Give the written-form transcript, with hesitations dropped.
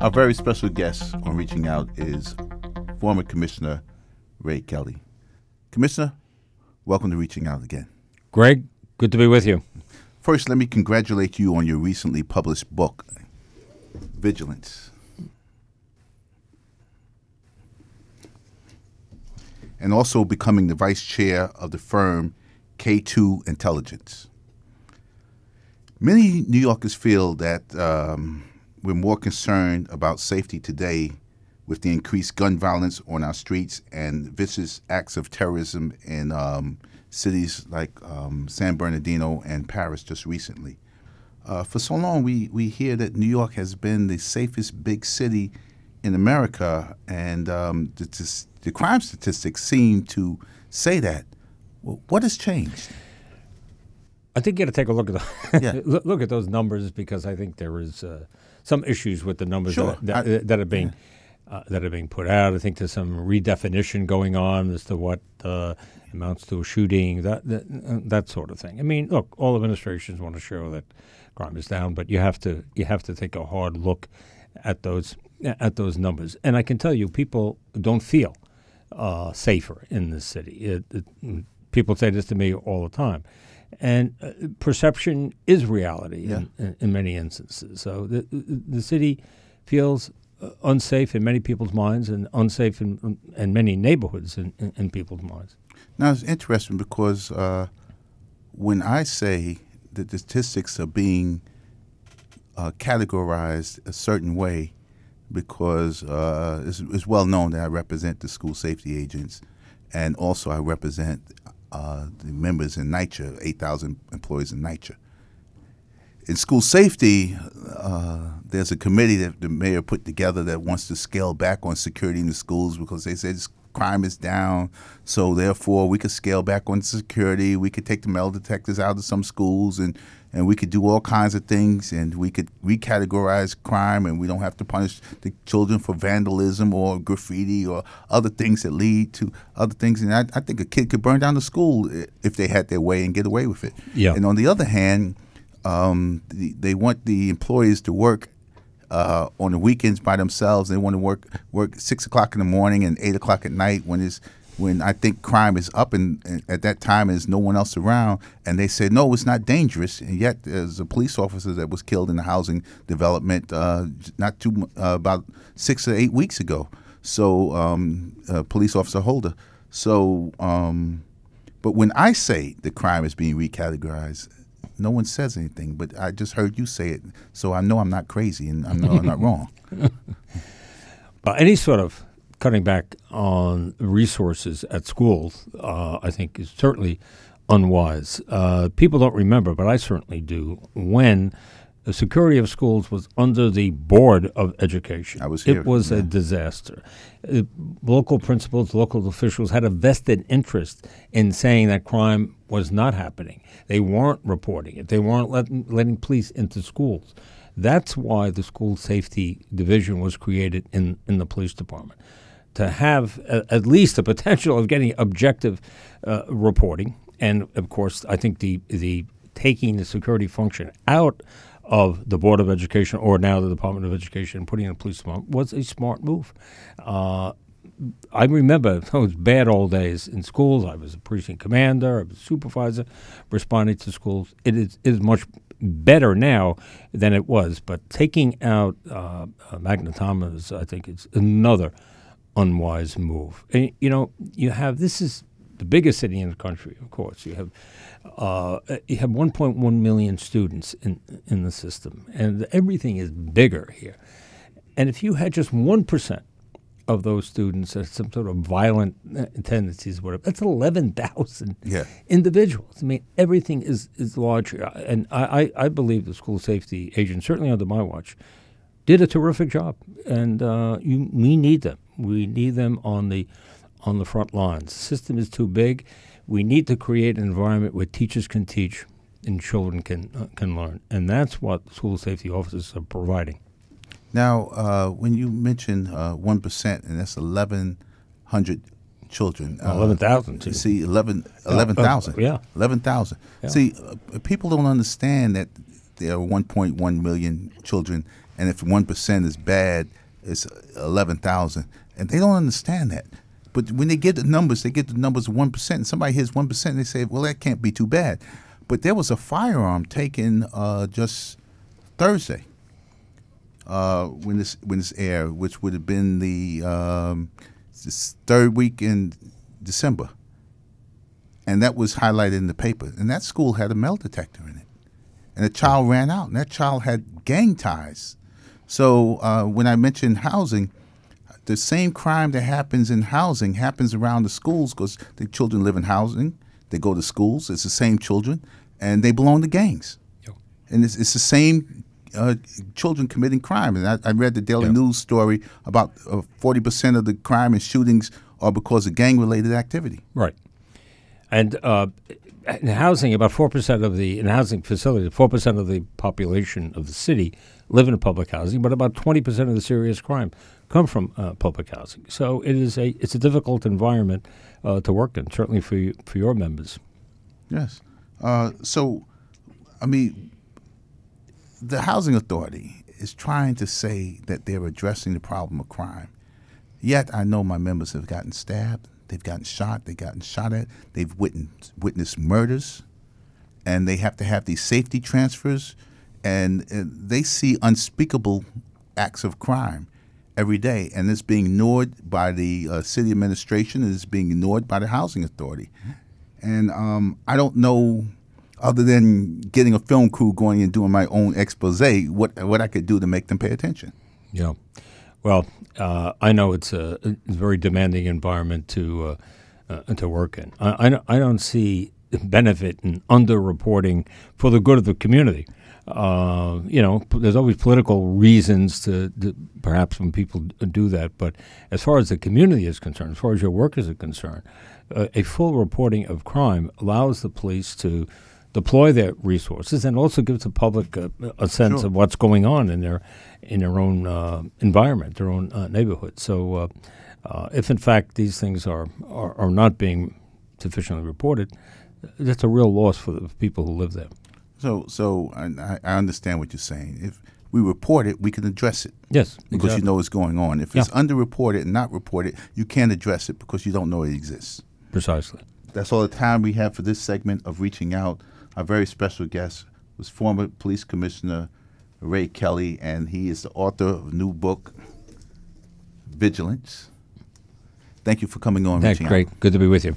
Our very special guest on Reaching Out is former Commissioner Ray Kelly. Commissioner, welcome to Reaching Out again. Greg, good to be with you. First, let me congratulate you on your recently published book, Vigilance. And also becoming the vice chair of the firm K2 Intelligence. Many New Yorkers feel that we're more concerned about safety today with the increased gun violence on our streets and vicious acts of terrorism in cities like San Bernardino and Paris just recently. For so long, we hear that New York has been the safest big city in America, and the crime statistics seem to say that. Well, what has changed? I think you got to take a look at look at those numbers, because I think there is some issues with the numbers that are being put out. I think there's some redefinition going on as to what amounts to a shooting, that sort of thing. I mean, look, all administrations want to show that crime is down, but you have to take a hard look at those numbers. And I can tell you, people don't feel safer in this city. People say this to me all the time. And perception is reality in many instances. So the city feels unsafe in many people's minds, and unsafe in many neighborhoods in people's minds. Now, it's interesting because when I say that the statistics are being categorized a certain way, because it's well known that I represent the school safety agents, and also I represent the members in NYCHA, 8,000 employees in NYCHA. In school safety, there's a committee that the mayor put together that wants to scale back on security in the schools, because they said crime is down, so therefore we could scale back on security. We could take the metal detectors out of some schools, and we could do all kinds of things, and we could recategorize crime, and we don't have to punish the children for vandalism or graffiti or other things that lead to other things. And I think a kid could burn down the school if they had their way and get away with it. Yeah. And on the other hand, they want the employees to work on the weekends by themselves. They want to work 6 o'clock in the morning and 8 o'clock at night when I think crime is up, and at that time there's no one else around. And they said, no, it's not dangerous. And yet there's a police officer that was killed in the housing development about 6 or 8 weeks ago. So police officer Holder. So, but when I say the crime is being recategorized, no one says anything, but I just heard you say it, so I know I'm not crazy, and I know I'm not wrong. Any sort of cutting back on resources at schools, I think, is certainly unwise. People don't remember, but I certainly do, when the security of schools was under the Board of Education. I was here. It was a disaster. Local principals, local officials had a vested interest in saying that crime was not happening. They weren't reporting it. They weren't letting police into schools. That's why the School Safety Division was created in the police department, to have at least the potential of getting objective reporting. And, of course, I think the taking the security function out of the Board of Education, or now the Department of Education, and putting in a police department was a smart move. I remember those bad old days in schools. I was a precinct commander, I was a supervisor responding to schools. It is much better now than it was, but taking out magnetometers, I think it's another unwise move. And, this is the biggest city in the country, of course. You have 1.1 million students in the system, and everything is bigger here. And if you had just 1% of those students have some sort of violent tendencies, whatever, that's 11,000 individuals. I mean, everything is larger. And I believe the school safety agents, certainly under my watch, did a terrific job. And we need them. We need them on the front lines. The system is too big. We need to create an environment where teachers can teach and children can learn. And that's what school safety officers are providing. Now, when you mention 1%, and that's 1,100 children. 11,000 too. See, 11,000. Yeah. 11,000. Yeah. See, people don't understand that there are 1.1 million children, and if 1% is bad, it's 11,000. And they don't understand that. But when they get the numbers of 1%, and somebody hears 1%, and they say, well, that can't be too bad. But there was a firearm taken just Thursday when this aired, which would have been the third week in December. And that was highlighted in the paper. And that school had a metal detector in it. And the child ran out, and that child had gang ties. So when I mentioned housing, the same crime that happens in housing happens around the schools because the children live in housing. They go to schools. It's the same children, and they belong to gangs. Yep. And it's the same children committing crime. And I read the Daily News story about 40% of the crime and shootings are because of gang-related activity. Right. And in housing, about 4% of in housing facilities, 4% of the population of the city live in public housing, but about 20% of the serious crime come from public housing. So it's a difficult environment to work in, certainly for your members. Yes. So, I mean, the Housing Authority is trying to say that they're addressing the problem of crime. Yet I know my members have gotten stabbed, they've gotten shot, they've gotten shot at, they've witnessed murders, and they have to have these safety transfers, and they see unspeakable acts of crime every day, and it's being ignored by the city administration, and it's being ignored by the Housing Authority. And I don't know, other than getting a film crew going and doing my own expose, what I could do to make them pay attention. Yeah. Well, I know it's a very demanding environment to work in. I don't see benefit in underreporting for the good of the community. There's always political reasons to perhaps when people do that. But as far as the community is concerned, as far as your workers are concerned, a full reporting of crime allows the police to deploy their resources and also gives the public a sense of what's going on in their own environment, their own neighborhood. So if, in fact, these things are not being sufficiently reported, that's a real loss for the people who live there. So I understand what you're saying. If we report it, we can address it. Yes, because exactly. you know what's going on. If it's underreported and not reported, you can't address it because you don't know it exists. Precisely. That's all the time we have for this segment of Reaching Out. Our very special guest was former Police Commissioner Ray Kelly, and he is the author of a new book, Vigilance. Thank you for coming on. That's great. Out. Good to be with you.